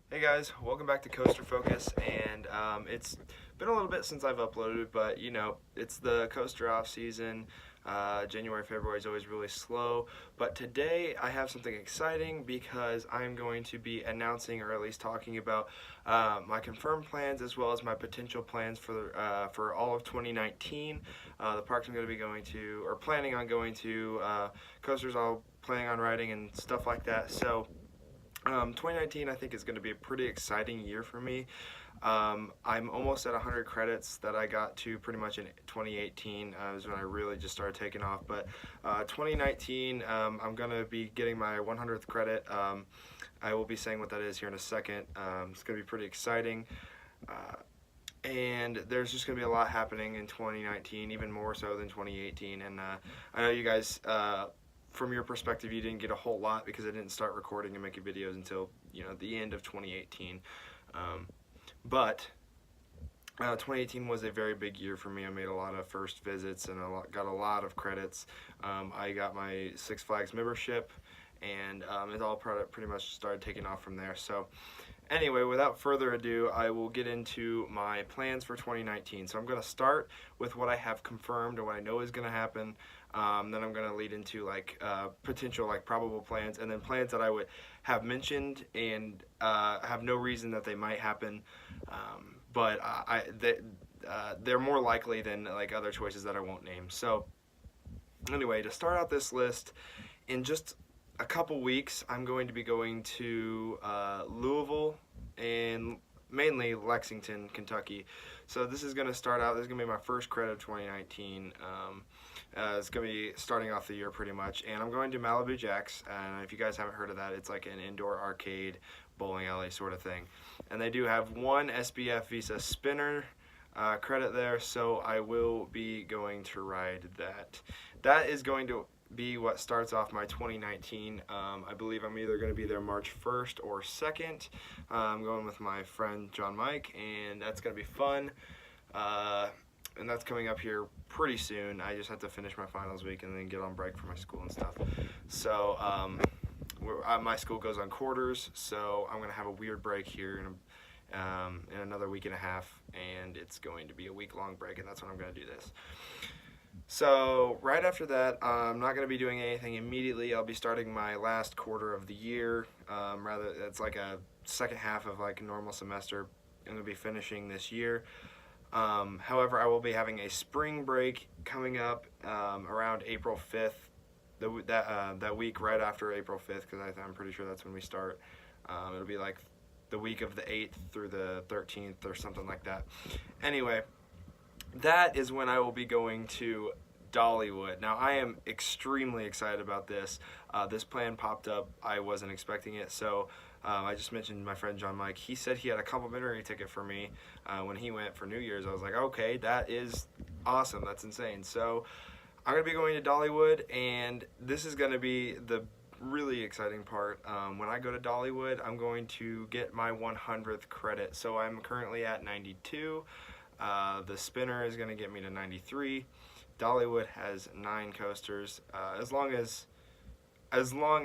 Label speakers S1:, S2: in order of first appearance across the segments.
S1: Hey guys, welcome back to Coaster Focus, and it's been a little bit since I've uploaded, but it's the coaster off season. January, February is always really slow, but today I have something exciting because I'm going to be announcing, or at least talking about, my confirmed plans as well as my potential plans for all of 2019. The parks I'm going to be going to, or planning on going to, coasters I'll planning on riding and stuff like that. So. 2019 I think is going to be a pretty exciting year for me. I'm almost at 100 credits that I got to pretty much in 2018 is when I really just started taking off. But 2019, I'm going to be getting my 100th credit. I will be saying what that is here in a second. It's going to be pretty exciting. And there's just going to be a lot happening in 2019, even more so than 2018. And I know you guys, from your perspective, you didn't get a whole lot because I didn't start recording and making videos until the end of 2018. But 2018 was a very big year for me. I made a lot of first visits and got a lot of credits. I got my Six Flags membership, and it all pretty much started taking off from there. So anyway, without further ado, I will get into my plans for 2019. So I'm going to start with what I have confirmed or what I know is going to happen. Then I'm going to lead into potential probable plans, and then plans that I would have mentioned and have no reason that they might happen, but they're more likely than other choices that I won't name. So anyway, to start out this list, in just a couple weeks, I'm going to be going to Louisville and mainly Lexington, Kentucky. So this is going to start out, this is going to be my first credit of 2019. It's going to be starting off the year pretty much. And I'm going to Malibu Jacks. And if you guys haven't heard of that, it's like an indoor arcade bowling alley sort of thing. And they do have one SBF Visa spinner credit there, so I will be going to ride that. That is going to be what starts off my 2019. I believe I'm either going to be there March 1st or 2nd. I'm going with my friend John Mike, and that's going to be fun. And that's coming up here pretty soon. I just have to finish my finals week and then get on break for my school and stuff. So my school goes on quarters, so I'm going to have a weird break here in another week and a half, and it's going to be a week-long break, and that's when I'm going to do this. So right after that, I'm not going to be doing anything immediately. I'll be starting my last quarter of the year. Rather, it's like a second half of a normal semester. I'm going to be finishing this year. However, I will be having a spring break coming up around April 5th, that week right after April 5th, because I'm pretty sure that's when we start. It'll be like the week of the 8th through the 13th or something like that. Anyway, that is when I will be going to Dollywood. Now, I am extremely excited about this. This plan popped up. I wasn't expecting it, so I just mentioned my friend John Mike. He said he had a complimentary ticket for me when he went for New Year's. I was like, okay, that is awesome. That's insane. So I'm going to be going to Dollywood, and this is going to be the really exciting part. When I go to Dollywood, I'm going to get my 100th credit. So I'm currently at 92. The spinner is going to get me to 93. Dollywood has 9 coasters. As long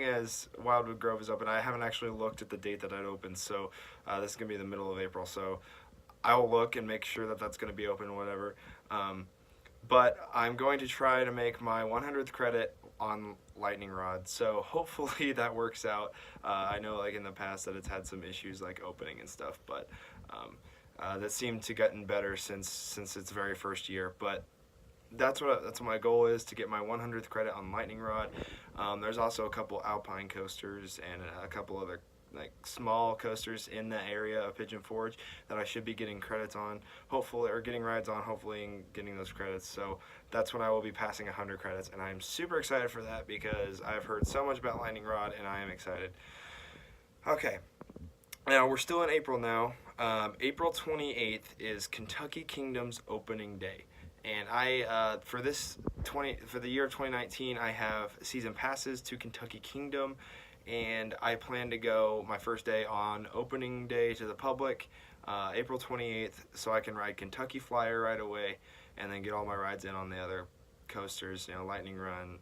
S1: as Wildwood Grove is open, I haven't actually looked at the date that it opens, so this is going to be the middle of April, so I will look and make sure that that's going to be open, whatever. But I'm going to try to make my 100th credit on Lightning Rod, so hopefully that works out. I know in the past that it's had some issues opening and stuff, but that seemed to gotten better since its very first year. But that's what my goal is, to get my 100th credit on Lightning Rod. There's also a couple Alpine coasters and a couple other small coasters in the area of Pigeon Forge that I should be getting credits on, hopefully, or getting rides on, hopefully, and getting those credits. So that's when I will be passing 100 credits, and I'm super excited for that because I've heard so much about Lightning Rod, and I am excited. Okay, now we're still in April now. April 28th is Kentucky Kingdom's opening day. And for the year of 2019, I have season passes to Kentucky Kingdom, and I plan to go my first day on opening day to the public, April 28th, so I can ride Kentucky Flyer right away, and then get all my rides in on the other coasters, Lightning Run,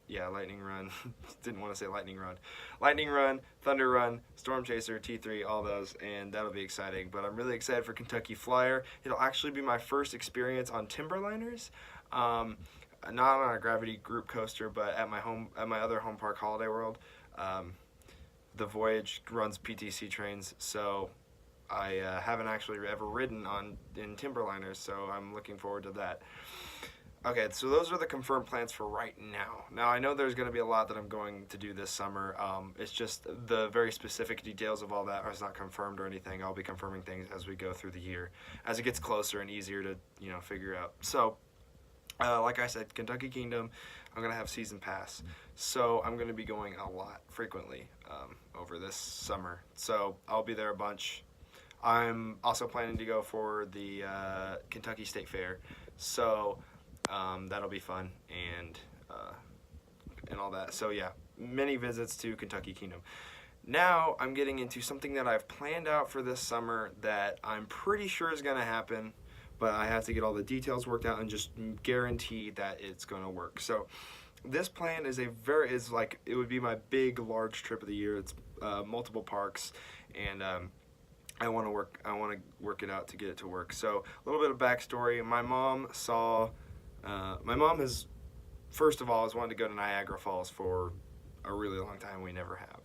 S1: Lightning Run. Didn't want to say Lightning Run. Lightning Run, Thunder Run, Storm Chaser, T3, all those, and that'll be exciting. But I'm really excited for Kentucky Flyer. It'll actually be my first experience on Timberliners. Not on a Gravity group coaster, but at my other home park, Holiday World. The Voyage runs PTC trains, so I haven't actually ever ridden in Timberliners, so I'm looking forward to that. Okay, so those are the confirmed plans for right now. Now, I know there's going to be a lot that I'm going to do this summer. It's just the very specific details of all that is not confirmed or anything. I'll be confirming things as we go through the year, as it gets closer and easier to figure out. So, like I said, Kentucky Kingdom, I'm going to have season pass. So I'm going to be going a lot, frequently, over this summer. So I'll be there a bunch. I'm also planning to go for the Kentucky State Fair. So that'll be fun and all that. So yeah, many visits to Kentucky Kingdom. Now I'm getting into something that I've planned out for this summer that I'm pretty sure is going to happen, but I have to get all the details worked out and just guarantee that it's going to work. So this plan is like, it would be my big, large trip of the year. It's multiple parks, and I want to work it out to get it to work. So a little bit of backstory. My mom has, first of all, has wanted to go to Niagara Falls for a really long time. We never have.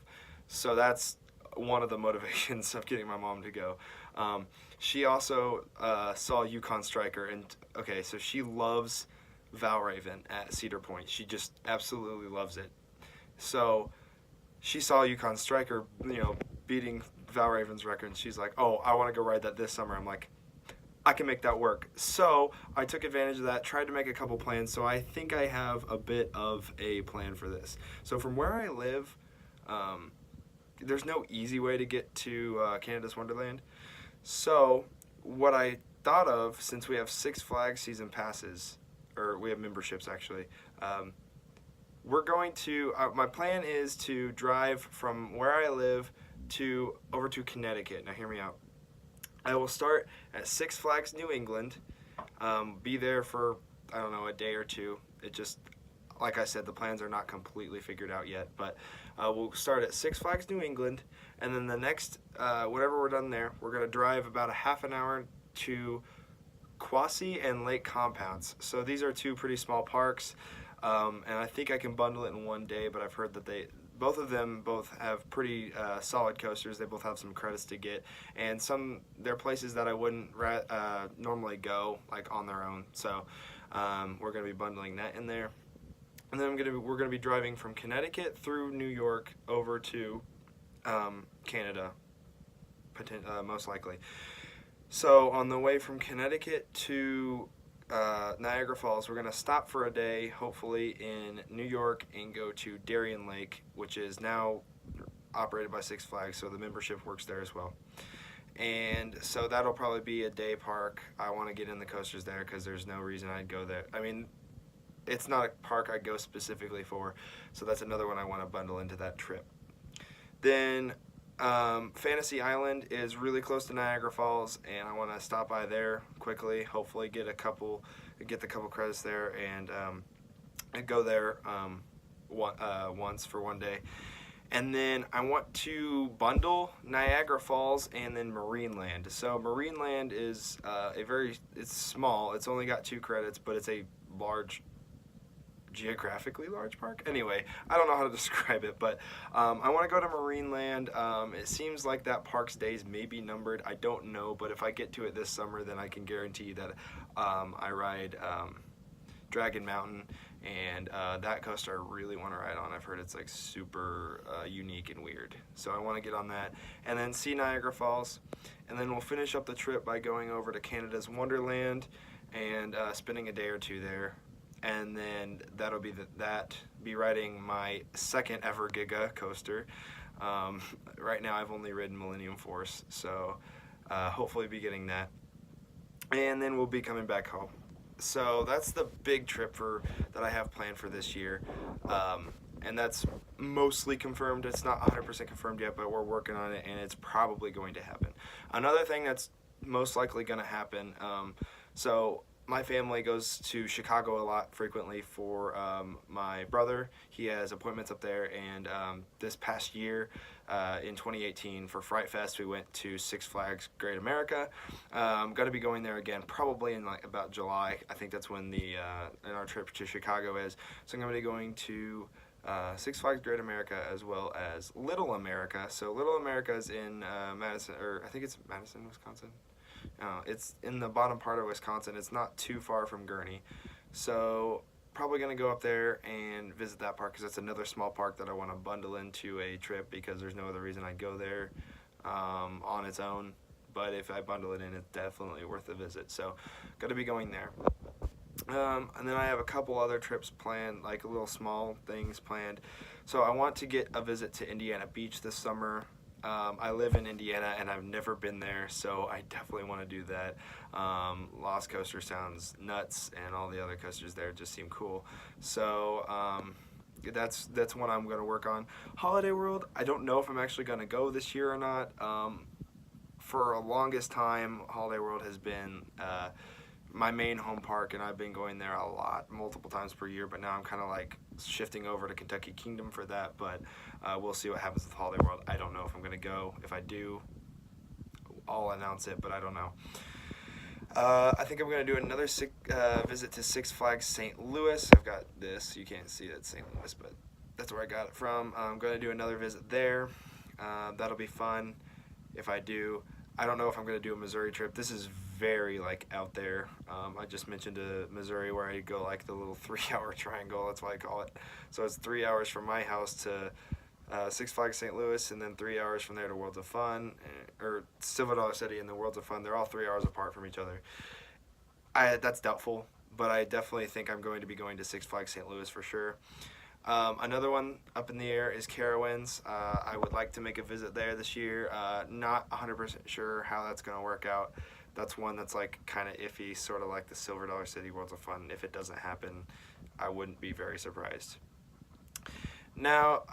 S1: So that's one of the motivations of getting my mom to go. She also saw Yukon Striker, and okay, so she loves Valravn at Cedar Point. She just absolutely loves it. So she saw Yukon Striker, beating Valravn's record, and she's like, "Oh, I want to go ride that this summer." I'm like, I can make that work. So I took advantage of that, tried to make a couple plans. So I think I have a bit of a plan for this. So from where I live, there's no easy way to get to Canada's Wonderland. So what I thought of, since we have Six Flags season passes, or we have memberships actually, we're going to, my plan is to drive from where I live over to Connecticut. Now hear me out. I will start at Six Flags New England, be there for, I don't know, a day or two. It just, like I said, the plans are not completely figured out yet, but we'll start at Six Flags New England, and then the next, whenever we're done there, we're going to drive about a half an hour to Quasi and Lake Compounce. So these are two pretty small parks, and I think I can bundle it in one day, but I've heard that both of them have pretty solid coasters. They both have some credits to get, and they're places that I wouldn't normally go, like, on their own. So we're going to be bundling that in there. And then we're going to be driving from Connecticut through New York over to Canada, most likely. So on the way from Connecticut to Niagara Falls, we're going to stop for a day, hopefully, in New York, and go to Darien Lake, which is now operated by Six Flags, so the membership works there as well. And so that'll probably be a day park. I want to get in the coasters there because there's no reason I'd go there. I mean, it's not a park I go specifically for, so that's another one I want to bundle into that trip. Then Fantasy Island is really close to Niagara Falls, and I want to stop by there quickly, hopefully get the couple credits there, and go there once for one day. And then I want to bundle Niagara Falls and then Marineland. So Marineland is it's small. It's only got 2 credits, but it's a geographically large park. Anyway, I don't know how to describe it, but I want to go to Marineland. It seems like that park's days may be numbered. I don't know, but if I get to it this summer, then I can guarantee that I ride Dragon Mountain, and that coaster I really want to ride on. I've heard it's like super unique and weird, so I want to get on that and then see Niagara Falls, and then we'll finish up the trip by going over to Canada's Wonderland and spending a day or two there. And then that'll be be riding my second ever Giga coaster. Right now I've only ridden Millennium Force, so hopefully be getting that. And then we'll be coming back home. So that's the big trip that I have planned for this year. And that's mostly confirmed. It's not 100% confirmed yet, but we're working on it, and it's probably going to happen. Another thing that's most likely going to happen, so my family goes to Chicago a lot frequently for my brother. He has appointments up there, and this past year in 2018 for Fright Fest we went to Six Flags Great America. Going to be going there again probably in like about July. I think that's when the in our trip to Chicago is. So I'm going to be going to Six Flags Great America as well as Little America. So Little America is in Madison, or I think it's Madison, Wisconsin. It's in the bottom part of Wisconsin. It's not too far from Gurnee. So probably going to go up there and visit that park because that's another small park that I want to bundle into a trip because there's no other reason I'd go there on its own. But if I bundle it in, it's definitely worth a visit. So going to be going there. And then I have a couple other trips planned, like little small things planned. So I want to get a visit to Indiana Beach this summer. I live in Indiana and I've never been there, so I definitely want to do that. Lost Coaster sounds nuts, and all the other coasters there just seem cool. So that's one I'm going to work on. Holiday World, I don't know if I'm actually going to go this year or not. For a longest time, Holiday World has been my main home park, and I've been going there a lot, multiple times per year, but now I'm kind of like shifting over to Kentucky Kingdom for that, but we'll see what happens with Holiday World. I don't know if I'm going to go. If I do, I'll announce it, but I don't know. I think I'm going to do another visit to Six Flags St. Louis. I've got this. You can't see that St. Louis, but that's where I got it from. I'm going to do another visit there. That'll be fun if I do. I don't know if I'm going to do a Missouri trip. This is very like out there. I just mentioned Missouri where I go like the little 3-hour triangle. That's why I call it. So it's 3 hours from my house to Six Flags St. Louis, and then 3 hours from there to Worlds of Fun, or Silver Dollar City and the Worlds of Fun. They're all 3 hours apart from each other. That's doubtful, but I definitely think I'm going to be going to Six Flags St. Louis for sure. Another one up in the air is Carowinds. I would like to make a visit there this year. Not 100% sure how that's going to work out. That's one that's like kind of iffy, sort of like the Silver Dollar City Worlds of Fun. If it doesn't happen, I wouldn't be very surprised. Now,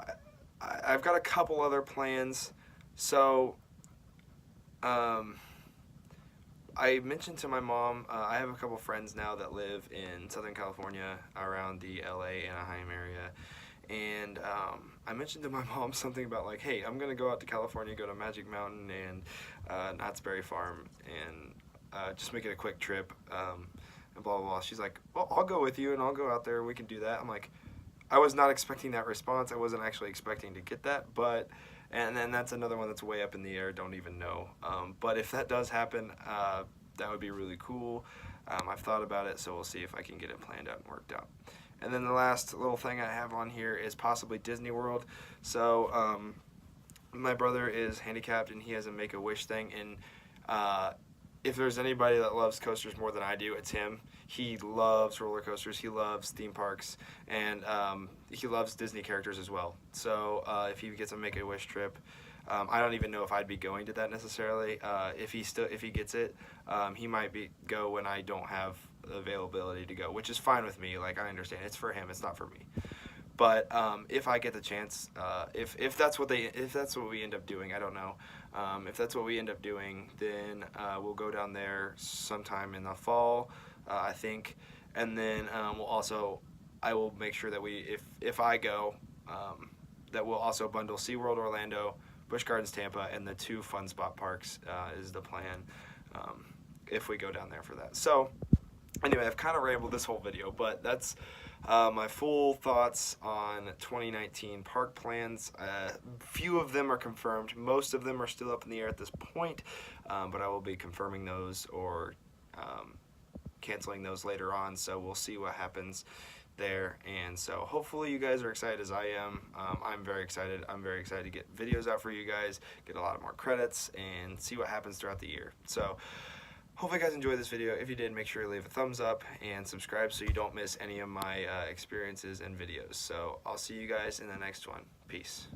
S1: I've got a couple other plans. So, I mentioned to my mom, I have a couple friends now that live in Southern California around the LA, Anaheim area. And I mentioned to my mom something about like, hey, I'm going to go out to California, go to Magic Mountain and Knott's Berry Farm and just make it a quick trip and blah, blah, blah. She's like, well, I'll go with you and I'll go out there and we can do that. I'm like, I was not expecting that response. I wasn't actually expecting to get that, but, and then that's another one that's way up in the air, don't even know. But if that does happen, that would be really cool. I've thought about it, so we'll see if I can get it planned out and worked out. And then the last little thing I have on here is possibly Disney World. So my brother is handicapped and he has a Make-A-Wish thing, and if there's anybody that loves coasters more than I do, it's him. He loves roller coasters, he loves theme parks, and he loves Disney characters as well. So if he gets a Make-A-Wish trip, I don't even know if I'd be going to that necessarily. If he gets it, he might go when I don't have availability to go, which is fine with me. Like, I understand it's for him, it's not for me. But if I get the chance, if that's what we end up doing, I don't know. If that's what we end up doing, then we'll go down there sometime in the fall, I think, and then I will make sure that if I go, that we'll also bundle SeaWorld Orlando, Busch Gardens Tampa, and the 2 Fun Spot parks is the plan if we go down there for that. So anyway, I've kind of rambled this whole video, but that's my full thoughts on 2019 park plans. Few of them are confirmed. Most of them are still up in the air at this point, but I will be confirming those or canceling those later on, so we'll see what happens there. And so hopefully you guys are excited as I am. I'm very excited. I'm very excited to get videos out for you guys, get a lot more credits, and see what happens throughout the year. So hopefully you guys enjoyed this video. If you did, make sure you leave a thumbs up and subscribe so you don't miss any of my experiences and videos. So I'll see you guys in the next one. Peace.